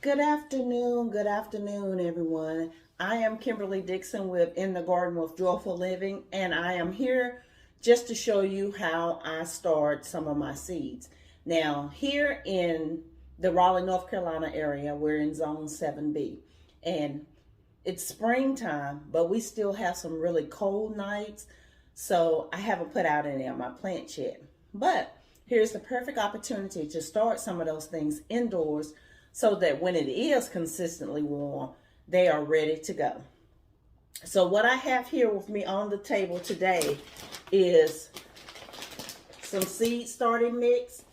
Good afternoon, everyone. I am Kimberly Dixon with In the Garden with Joyful Living, and I am here just to show you how I start some of my seeds. Now, here in the Raleigh, North Carolina area, we're in Zone 7B, and it's springtime, but we still have some really cold nights, so I haven't put out any of my plants yet. But here's the perfect opportunity to start some of those things indoors so that when it is consistently warm, they are ready to go. So what I have here with me on the table today is some seed starting mix.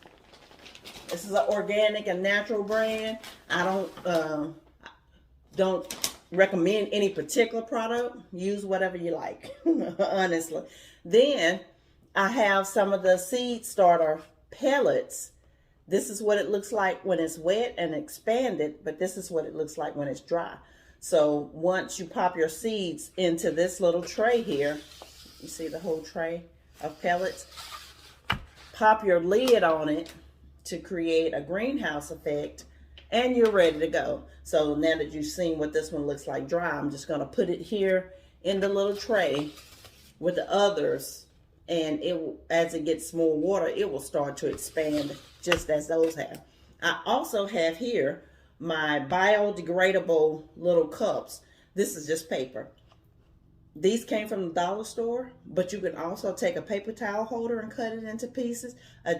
This is an organic and natural brand. I don't recommend any particular product. Use whatever you like, honestly. Then I have some of the seed starter pellets. This is what it looks like when it's wet and expanded, but this is what it looks like when it's dry. So once you pop your seeds into this little tray here, you see the whole tray of pellets, pop your lid on it to create a greenhouse effect, and you're ready to go. So now that you've seen what this one looks like dry, I'm just gonna put it here in the little tray with the others, and as it gets more water, it will start to expand just as those have. I also have here my biodegradable little cups. This is just paper. These came from the dollar store, but you can also take a paper towel holder and cut it into pieces, a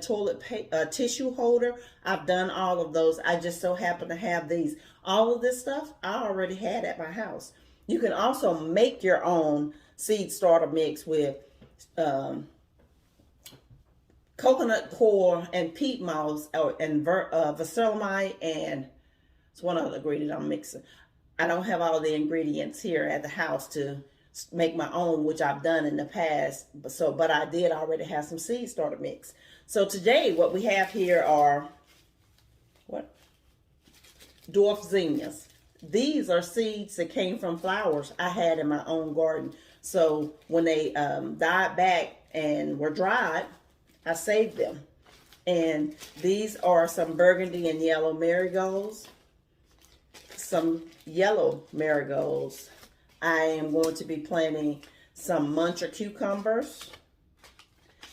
tissue holder. I've done all of those. I just so happen to have these. All of this stuff I already had at my house. You can also make your own seed starter mix with coconut coir and peat moss and vermicelli, and it's one other ingredient I'm mixing. I don't have all the ingredients here at the house to make my own, which I've done in the past, but I did already have some seed starter mix. So today what we have here are dwarf zinnias. These are seeds that came from flowers I had in my own garden. So when they died back and were dried, I saved them. And these are some burgundy and yellow marigolds, some yellow marigolds. I am going to be planting some muncher cucumbers,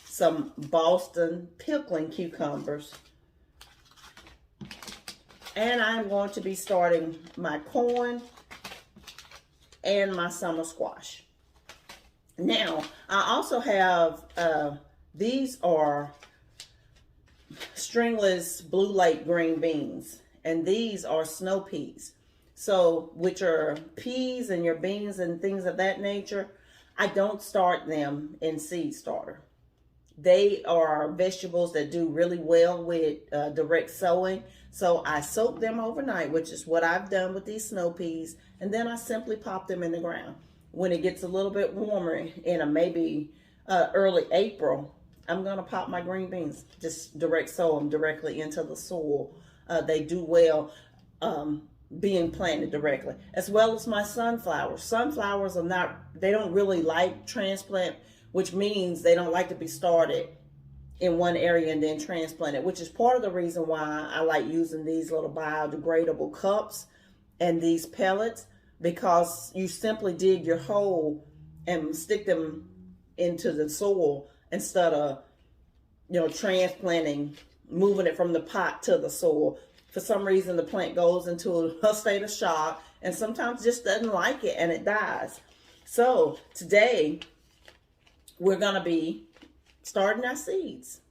some Boston pickling cucumbers, and I'm going to be starting my corn and my summer squash. Now, I also have, these are stringless blue lake green beans, and these are snow peas. So, which are peas and your beans and things of that nature. I don't start them in seed starter. They are vegetables that do really well with direct sowing. So I soak them overnight, which is what I've done with these snow peas. And then I simply pop them in the ground. When it gets a little bit warmer in maybe early April, I'm going to pop my green beans, just direct sow them directly into the soil. They do well being planted directly, as well as my sunflowers. Sunflowers they don't really like transplant, which means they don't like to be started in one area and then transplanted, which is part of the reason why I like using these little biodegradable cups and these pellets, because you simply dig your hole and stick them into the soil instead of, transplanting, moving it from the pot to the soil. For some reason, the plant goes into a state of shock and sometimes just doesn't like it and it dies. So today, we're going to be starting our seeds.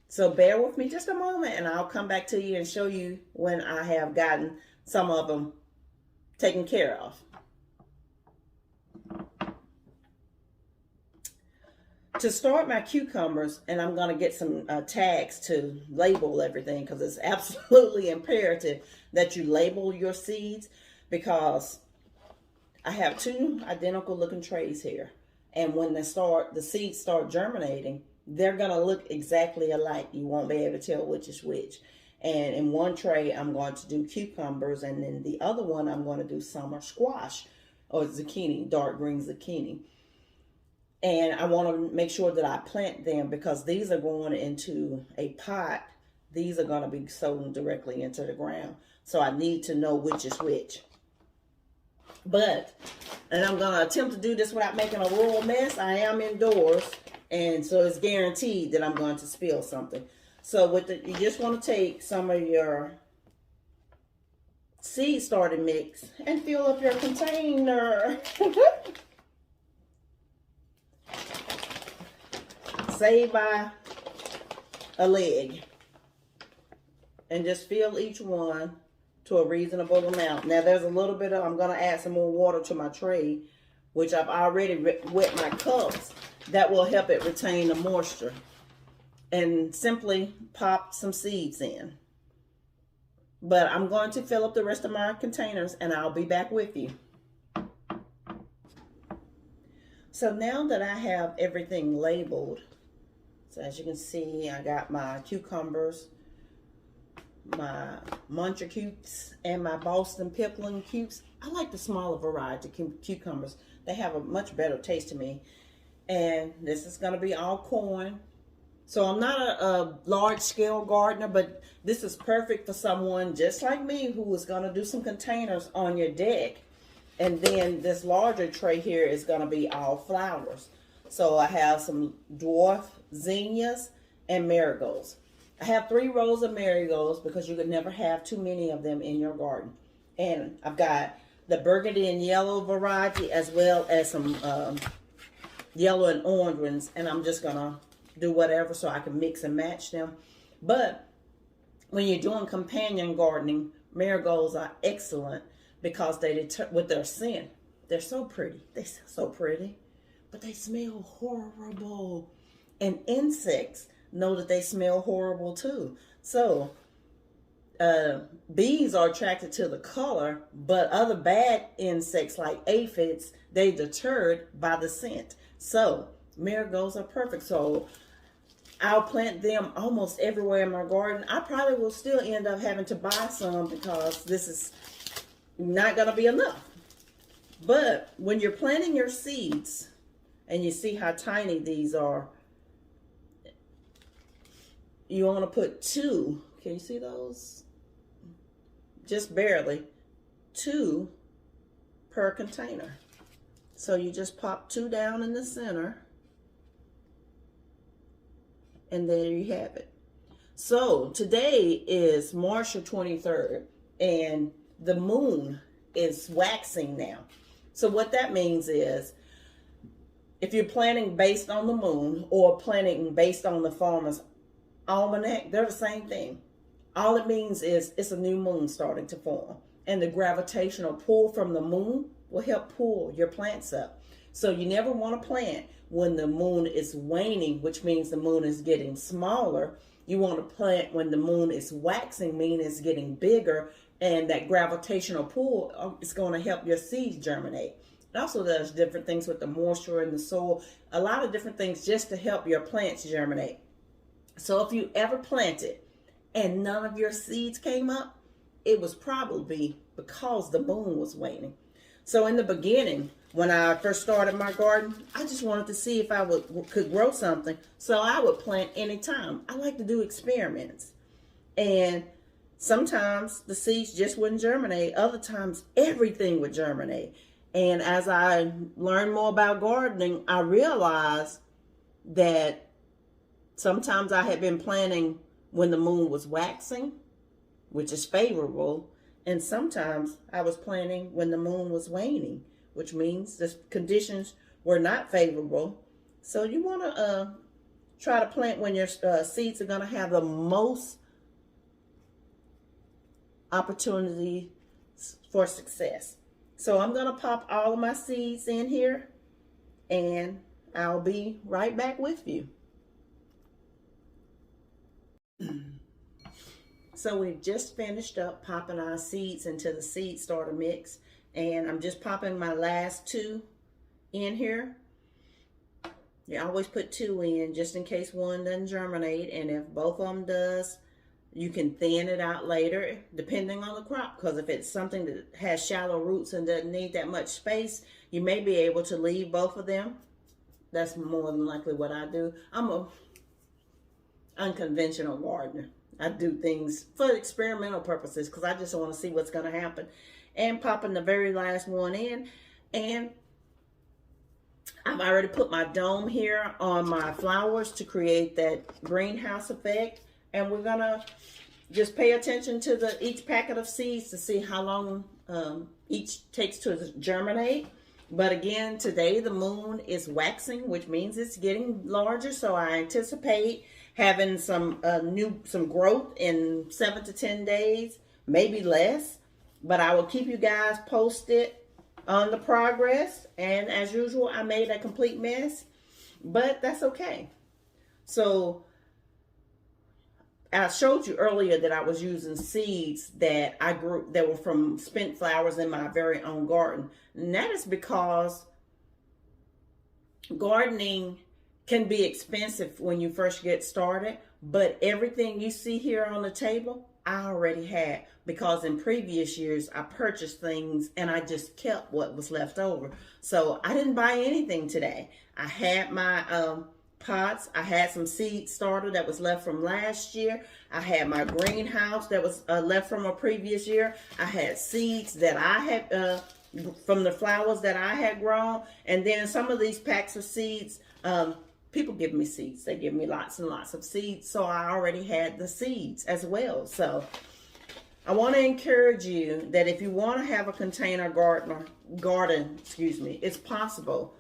So bear with me just a moment and I'll come back to you and show you when I have gotten some of them taken care of. To start my cucumbers, and I'm going to get some tags to label everything, because it's absolutely imperative that you label your seeds, because I have two identical looking trays here. And when the seeds start germinating, they're going to look exactly alike. You won't be able to tell which is which. And in one tray, I'm going to do cucumbers, and in the other one, I'm going to do summer squash or zucchini, dark green zucchini. And I want to make sure that I plant them, because these are going into a pot These are going to be sown directly into the ground. So I need to know which is which. And I'm going to attempt to do this without making a royal mess. I am indoors, and so it's guaranteed that I'm going to spill something. So you just want to take some of your seed starter mix and fill up your container. Saved by a leg. And just fill each one to a reasonable amount. Now there's a little bit of, I'm going to add some more water to my tray, which I've already wet my cups. That will help it retain the moisture. And simply pop some seeds in. But I'm going to fill up the rest of my containers and I'll be back with you. So now that I have everything labeled, so as you can see, I got my cucumbers, my muncher cubes, and my Boston pickling cubes. I like the smaller variety cucumbers. They have a much better taste to me. And this is going to be all corn. So I'm not a large-scale gardener, but this is perfect for someone just like me who is going to do some containers on your deck. And then this larger tray here is going to be all flowers. So I have some dwarf zinnias and marigolds. I have 3 rows of marigolds because you could never have too many of them in your garden. And I've got the burgundy and yellow variety as well as some yellow and orange ones. And I'm just going to do whatever so I can mix and match them. But when you're doing companion gardening, marigolds are excellent because with their scent, they're so pretty. They smell so pretty, but they smell horrible. And insects know that they smell horrible too. So bees are attracted to the color, but other bad insects like aphids, they're deterred by the scent. So marigolds are perfect. So I'll plant them almost everywhere in my garden. I probably will still end up having to buy some because this is not going to be enough. But when you're planting your seeds and you see how tiny these are, you want to put 2. Can you see those? Just barely 2 per container. So you just pop 2 down in the center. And there you have it. So today is March the 23rd. And the moon is waxing now. So what that means is, if you're planting based on the moon or planting based on the farmer's almanac, they're the same thing. All it means is it's a new moon starting to form. And the gravitational pull from the moon will help pull your plants up. So you never want to plant when the moon is waning, which means the moon is getting smaller. You want to plant when the moon is waxing, meaning it's getting bigger. And that gravitational pull is going to help your seeds germinate. It also does different things with the moisture in the soil. A lot of different things just to help your plants germinate. So if you ever planted and none of your seeds came up, it was probably because the moon was waning. So in the beginning, when I first started my garden, I just wanted to see if I could grow something. So I would plant anytime. I like to do experiments. And sometimes the seeds just wouldn't germinate. Other times everything would germinate. And as I learned more about gardening, I realized that sometimes I had been planting when the moon was waxing, which is favorable. And sometimes I was planting when the moon was waning, which means the conditions were not favorable. So you want to try to plant when your seeds are going to have the most opportunity for success. So I'm going to pop all of my seeds in here and I'll be right back with you. So we've just finished up popping our seeds into the seed starter mix, and I'm just popping my last 2 in here. You always put 2 in just in case one doesn't germinate, and if both of them does, you can thin it out later depending on the crop, because if it's something that has shallow roots and doesn't need that much space, you may be able to leave both of them. That's more than likely what I do. I'm a unconventional gardener. I do things for experimental purposes because I just want to see what's going to happen. And popping the very last one in. And I've already put my dome here on my flowers to create that greenhouse effect. And we're going to just pay attention to each packet of seeds to see how long each takes to germinate. But again, today the moon is waxing, which means it's getting larger. So I anticipate having some growth in 7 to 10 days, maybe less. But I will keep you guys posted on the progress. And as usual, I made a complete mess, but that's okay. So I showed you earlier that I was using seeds that I grew that were from spent flowers in my very own garden. And that is because gardening can be expensive when you first get started, but everything you see here on the table, I already had, because in previous years I purchased things and I just kept what was left over. So I didn't buy anything today. I had my pots. I had some seed starter that was left from last year. I had my greenhouse that was left from a previous year. I had seeds that I had from the flowers that I had grown. And then some of these packs of seeds, people give me seeds. They give me lots and lots of seeds. So I already had the seeds as well. So I want to encourage you that if you want to have a container garden, it's possible.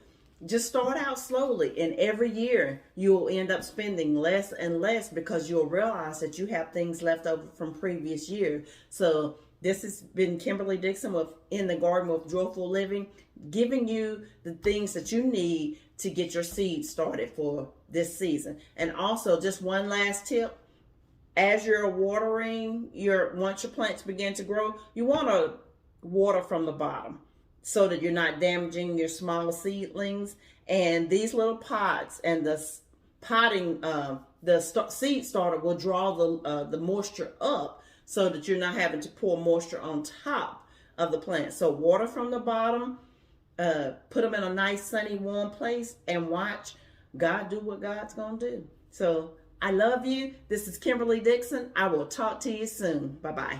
Just start out slowly, and every year you'll end up spending less and less because you'll realize that you have things left over from previous year. So this has been Kimberly Dixon with In the Garden with Joyful Living, giving you the things that you need to get your seeds started for this season. And also, just one last tip. As you're watering, once your plants begin to grow, you want to water from the bottom so that you're not damaging your small seedlings. And these little pots and the potting, seed starter will draw the moisture up so that you're not having to pour moisture on top of the plant. So water from the bottom, put them in a nice, sunny, warm place, and watch God do what God's going to do. So I love you. This is Kimberly Dixon. I will talk to you soon. Bye-bye.